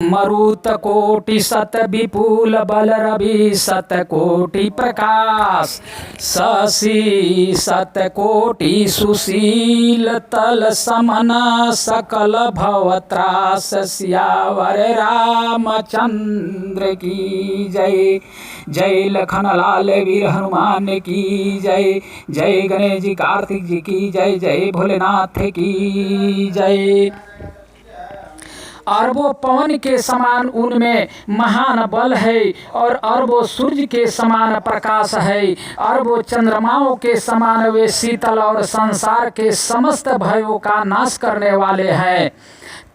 मरुत कोटि सत विपुल बल रवि सत कोटि प्रकाश शशि सत कोटि सुशील तल समन सकल भवत्रास सियावर रामचंद्र की जय। जय लखन लाल वीर हनुमान की जय। जय गणेश जी कार्तिक जी की जय। जय भोलेनाथ की जय। अरबों पवन के समान उनमें महान बल है और अरबों सूर्य के समान प्रकाश है। अरबों चंद्रमाओं के समान वे शीतल और संसार के समस्त भयों का नाश करने वाले हैं।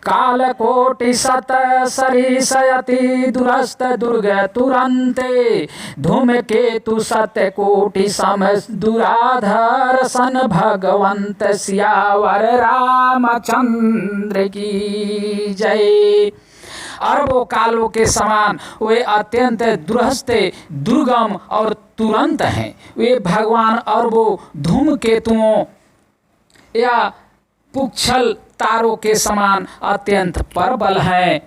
काल कोटि सत सरिसयति दुरस्त दुर्ग तुरंते धूमकेतु सत कोटि सम दुराधर सन भगवंत सियावर रामचंद्र की जय। अरबों कालों के समान वे अत्यंत दुरस्त दुर्गम और तुरंत हैं। वे भगवान अरबों धूमकेतुओं या पुच्छल तारों के समान अत्यंत प्रबल हैं।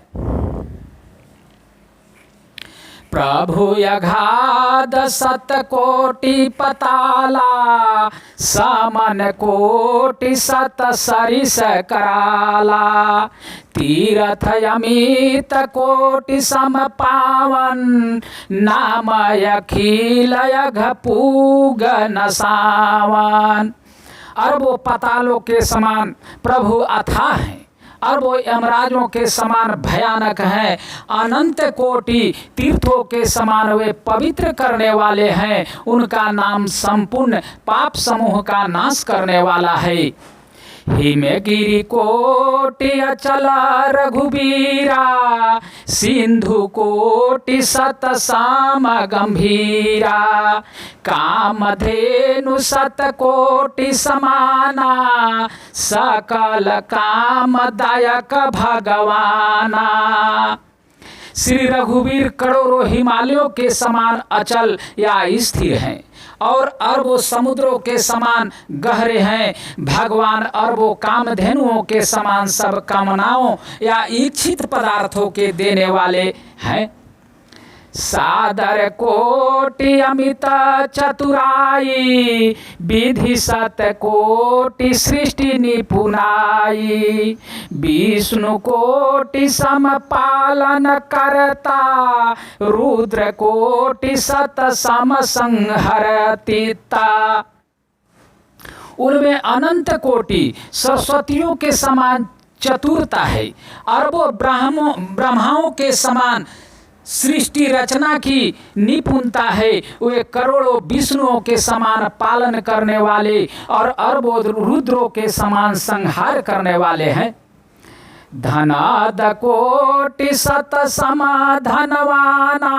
प्रभु अगाध सत कोटि पताला समन कोटि सत सरिस कराला तीर्थ अमित कोटि सम पावन नाम अखिल पूग न सावन। अरबों पतालों के समान प्रभु अथाह हैं। अरबों यमराजों के समान भयानक हैं। अनंत कोटि तीर्थों के समान वे पवित्र करने वाले हैं। उनका नाम संपूर्ण पाप समूह का नाश करने वाला है। हिमगिरि कोटि अचल रघुबीरा सिंधु कोटि सत साम गंभीरा कामधेनु सत कोटि समाना सकल कामदायक भगवाना। श्री रघुवीर करोड़ों हिमालयों के समान अचल या स्थिर हैं और अरबों समुद्रों के समान गहरे हैं। भगवान अरबों कामधेनुओं के समान सब कामनाओं या इच्छित पदार्थों के देने वाले हैं। सादर कोटि अमित चतुराई विधि सत कोटि सृष्टि निपुणाई विष्णु कोटि सम पालन करता रुद्र कोटि सत सम संहरतिता। उनमें अनंत कोटि सरस्वतियों के समान चतुरता है। अरबों ब्रह्माओं के समान सृष्टि रचना की निपुणता है। वे करोड़ों विष्णुओं के समान पालन करने वाले और अरबों रुद्रों के समान संहार करने वाले हैं। धनाद कोटि सत समाधनवाना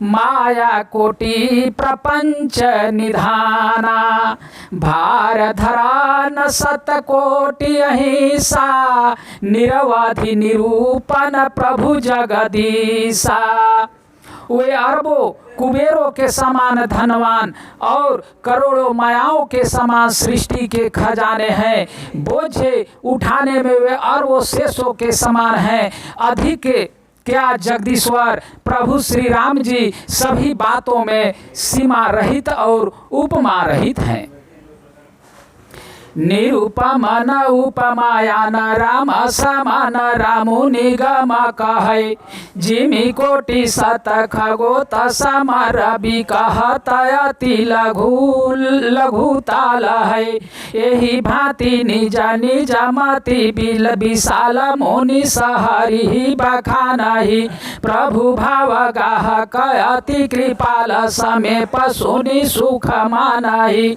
माया कोटि प्रपंच निधाना भार धरा न सत कोटि अहिंसा निरवधि निरूपण प्रभु जगदीशा। वे अरबों कुबेरों के समान धनवान और करोड़ों मायाओं के समान सृष्टि के खजाने हैं। बोझे उठाने में वे अरबों शेषों के समान हैं। अधिक क्या जगदीश्वर प्रभु श्री राम जी सभी बातों में सीमा रहित और उपमा रहित हैं। निरुपम न उपमाया न राम समान रामु निगम कहे जिमि कोटि सत खगोत सम रवि कहत अति लघु लघु ताल है। यही भांति निज निज मति बिल विशाल मुनि सहरि बखानहि प्रभु भाव गाहक अति कृपाल समेप सुनि सुख मानहि।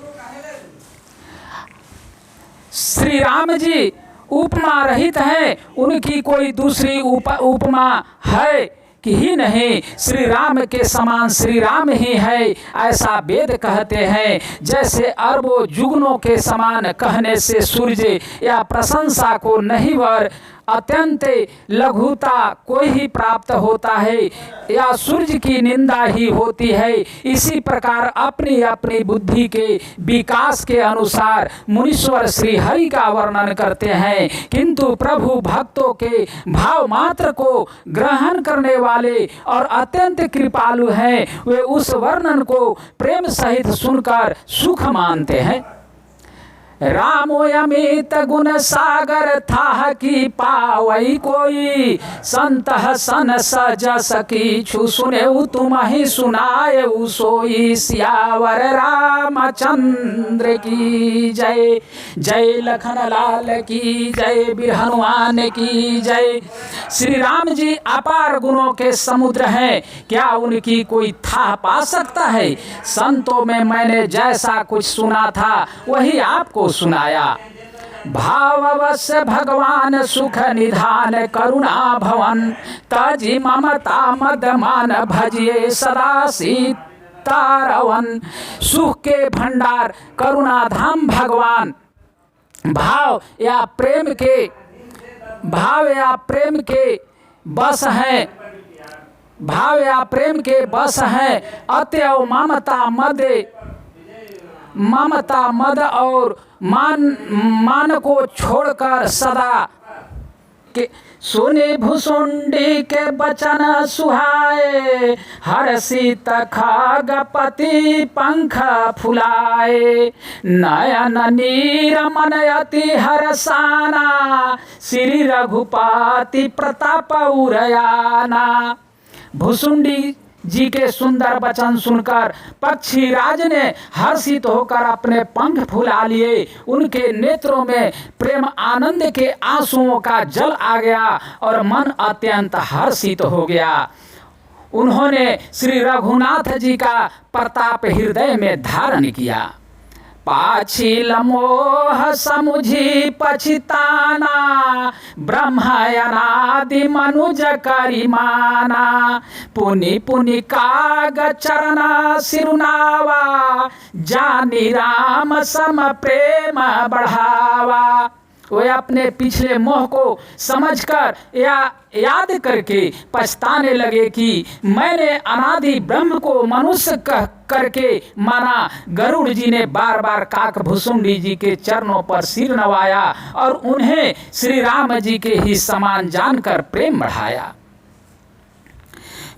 श्री राम जी उपमा रहित हैं। उनकी कोई दूसरी उपमा है कि ही नहीं। श्री राम के समान श्री राम ही है ऐसा वेद कहते हैं। जैसे अरबों जुगनों के समान कहने से सूर्य या प्रशंसा को नहीं वर अत्यंत लघुता को ही प्राप्त होता है या सूर्य की निंदा ही होती है। इसी प्रकार अपनी अपनी बुद्धि के विकास के अनुसार मुनीश्वर श्री हरि का वर्णन करते हैं, किंतु प्रभु भक्तों के भाव मात्र को ग्रहण करने वाले और अत्यंत कृपालु हैं। वे उस वर्णन को प्रेम सहित सुनकर सुख मानते हैं। रामो अमित गुण सागर था कि पावई कोई, संत सन सजस कीछु सुने तुम ही सुनाए सोई। सियावर रामचंद्र की जय। जय लखन लाल की जय, वीर हनुमान की जय। श्री राम जी अपार गुणों के समुद्र हैं, क्या उनकी कोई था पा सकता है। संतों में मैंने जैसा कुछ सुना था वही आपको सुनाया। भाववश भगवान सुख निधान करुणा भवन, तजी ममता मदमान भजिए सदा सीतारवन। सुख के भंडार करुणा धाम भगवान, भाव या प्रेम के बस हैं, भाव या प्रेम के बस हैं। अत्यव ममता मद और मान को छोड़कर सदा के सुने भुसुंडी के बचन सुहाए। हर्षित खगपति पंख फुलाए, नयन नीर मन अति हरसाना। श्री रघुपति प्रताप उरयाना। भुसुंडी जी के सुंदर वचन सुनकर पक्षी राज ने हर्षित होकर अपने पंख फुला लिए। उनके नेत्रों में प्रेम आनंद के आंसुओं का जल आ गया और मन अत्यंत हर्षित हो गया। उन्होंने श्री रघुनाथ जी का प्रताप हृदय में धारण किया। पाछिल मोह समुझी पछिताना, ब्रह्मयनादि मनुज करिमाना। पुनि पुनि काग चरण सिरुनावा, जानी राम सम प्रेम बढ़ावा। वे अपने पिछले मोह को समझकर या याद करके पछताने लगे कि मैंने अनादि ब्रह्म को मनुष्य करके माना। गरुड़ जी ने बार बार काक भुसुंडी जी के चरणों पर सिर नवाया और उन्हें श्री राम जी के ही समान जानकर प्रेम बढ़ाया।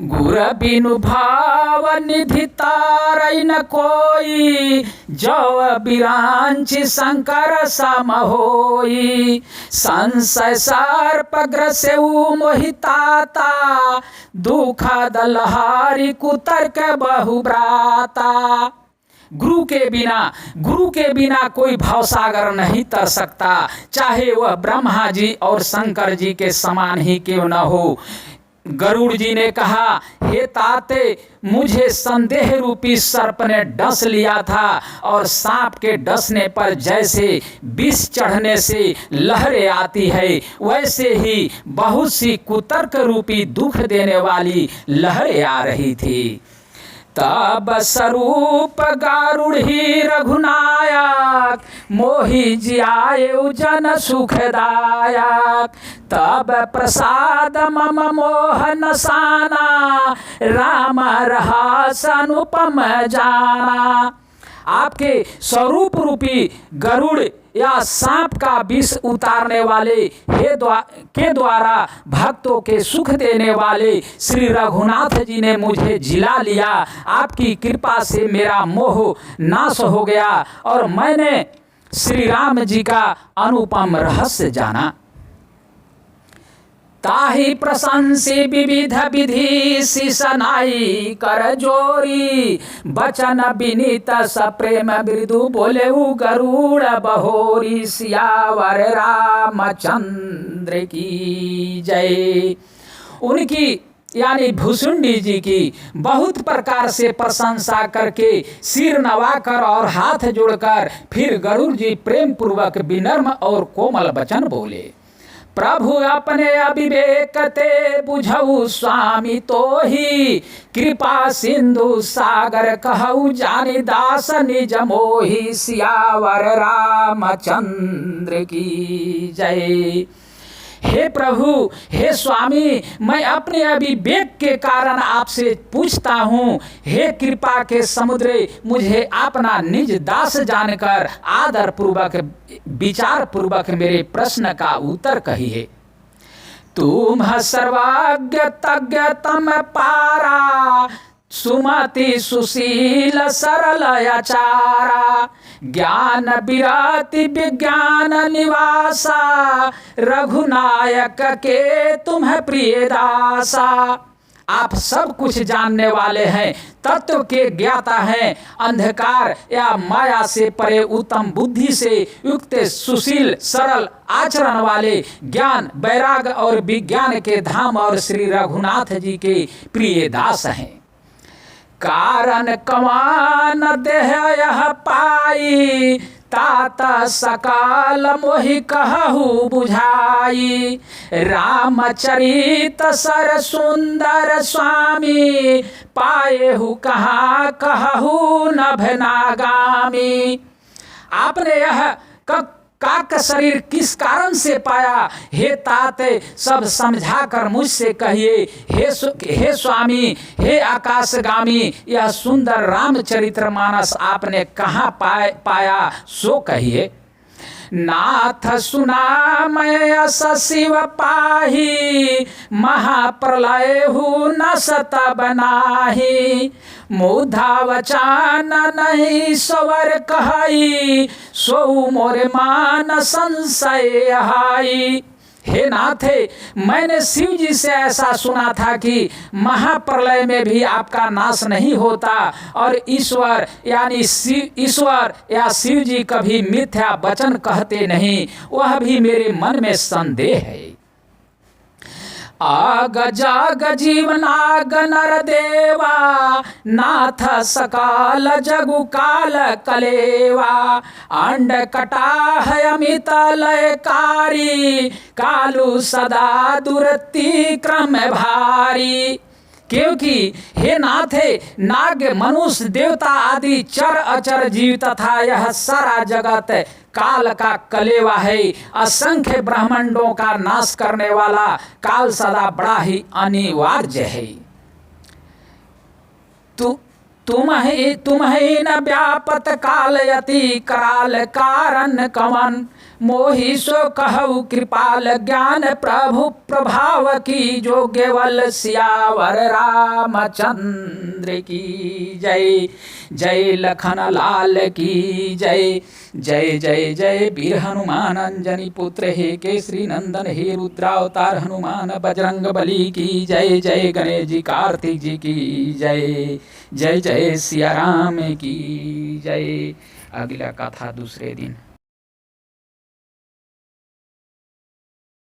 गुर बिनु भाव निधि तारई न कोई, जो बिरांची शंकर सम होई। संशय सर्प ग्रसेउ मोहिताता, दुख दलहारी कुतर्क बहुब्राता। गुरु के बिना कोई भावसागर नहीं तर सकता, चाहे वह ब्रह्मा जी और शंकर जी के समान ही क्यों न हो। गरुड़ जी ने कहा, हे ताते, मुझे संदेह रूपी सर्प ने डस लिया था और सांप के डसने पर जैसे विष चढ़ने से लहरें आती है, वैसे ही बहुत सी कुतर्क रूपी दुख देने वाली लहरें आ रही थी। तब स्वरूप गारुड़ ही रघुनायक, मोहि जियायु जन सुखदायक। तब प्रसाद मम मोह नसाना, राम रहस अनुपम जाना। आपके स्वरूप रूपी गरुड़ या सांप का विष उतारने वाले के द्वारा भक्तों के सुख देने वाले श्री रघुनाथ जी ने मुझे जिला लिया। आपकी कृपा से मेरा मोह नाश हो गया और मैंने श्री राम जी का अनुपम रहस्य जाना। ताहि प्रशंसी विविध विधि सिसनाई कर जोरी, बचन विनीत सप्रेम मृदु बोले गरुड़ बहोरी। सियावर रामचंद्र की जय। उनकी यानी भुसुंडी जी की बहुत प्रकार से प्रशंसा करके सिर नवाकर और हाथ जोड़कर फिर गरुड़ जी प्रेम पूर्वक विनम्र और कोमल वचन बोले। प्रभु अपने अविवेक ते बुझऊ स्वामी, तो ही कृपा सिंधु सागर कहऊ जानी दास निज मोहि। सियावर रामचंद्र की जय। हे प्रभु, हे स्वामी, मैं अपने अविवेक के कारण आपसे पूछता हूँ। हे कृपा के समुद्र, मुझे अपना निज दास जानकर आदर पूर्वक, विचार पूर्वक मेरे प्रश्न का उत्तर कहिए। तुम सर्वज्ञ तज्ञ तम पारा, सुमति सुशील सरल आचारा, ज्ञान विरति विज्ञान निवासा, रघुनायक के तुम्हें प्रिय दासा। आप सब कुछ जानने वाले हैं, तत्व के ज्ञाता हैं, अंधकार या माया से परे उत्तम बुद्धि से युक्त सुशील सरल आचरण वाले, ज्ञान वैराग और विज्ञान के धाम और श्री रघुनाथ जी के प्रिय दास हैं। कारण कमान देह यह पाई, तात सकाल मोहि कहु बुझाई, रामचरित सर सुंदर स्वामी, पाएहु कहाँ कहु नभ नागामी। आपने यह काक शरीर किस कारण से पाया, हे ताते सब समझा कर मुझसे कहिए। हे स्वामी, हे आकाशगामी, यह सुंदर रामचरित्र मानस आपने कहाँ पाया सो कहिए। नाथ सुना मैं अस शिव पाही, महाप्रलय हु न सत बनाही, मुधा वचन नहीं सवर कहाई, सो मोरे मान संशय हाई। हे नाथे, मैंने शिव जी से ऐसा सुना था कि महाप्रलय में भी आपका नाश नहीं होता, और ईश्वर यानी ईश्वर या शिव जी कभी मिथ्या वचन कहते नहीं, वह भी मेरे मन में संदेह है। आग जाग जीवनाग नर देवा, नाथ सकाल जगु काल कलेवा, अंड कटाह अमित लयकारी, कालु सदा दुरति क्रम भारी। क्योंकि हे नाथे, नाग मनुष्य देवता आदि चर अचर जीव तथा यह सारा जगत काल का कलेवा है, असंख्य ब्रह्मांडों का नाश करने वाला काल सदा बड़ा ही अनिवार्य है। तुम्हें न व्यापत काल यति कराल कारण कवन, मोहि सो कहु कृपाल ज्ञान प्रभु प्रभाव की, जो केवल सियावर रामचंद्र की जय। जय लखन लाल की जय। जय जय जय वीर हनुमान अंजनी पुत्र, हे केसरी नंदन, हे रुद्रावतार हनुमान बजरंग बली की जय। जय गणेश जी कार्तिक जी की जय। जय जय सिया राम की जय। अगला कथा दूसरे दिन।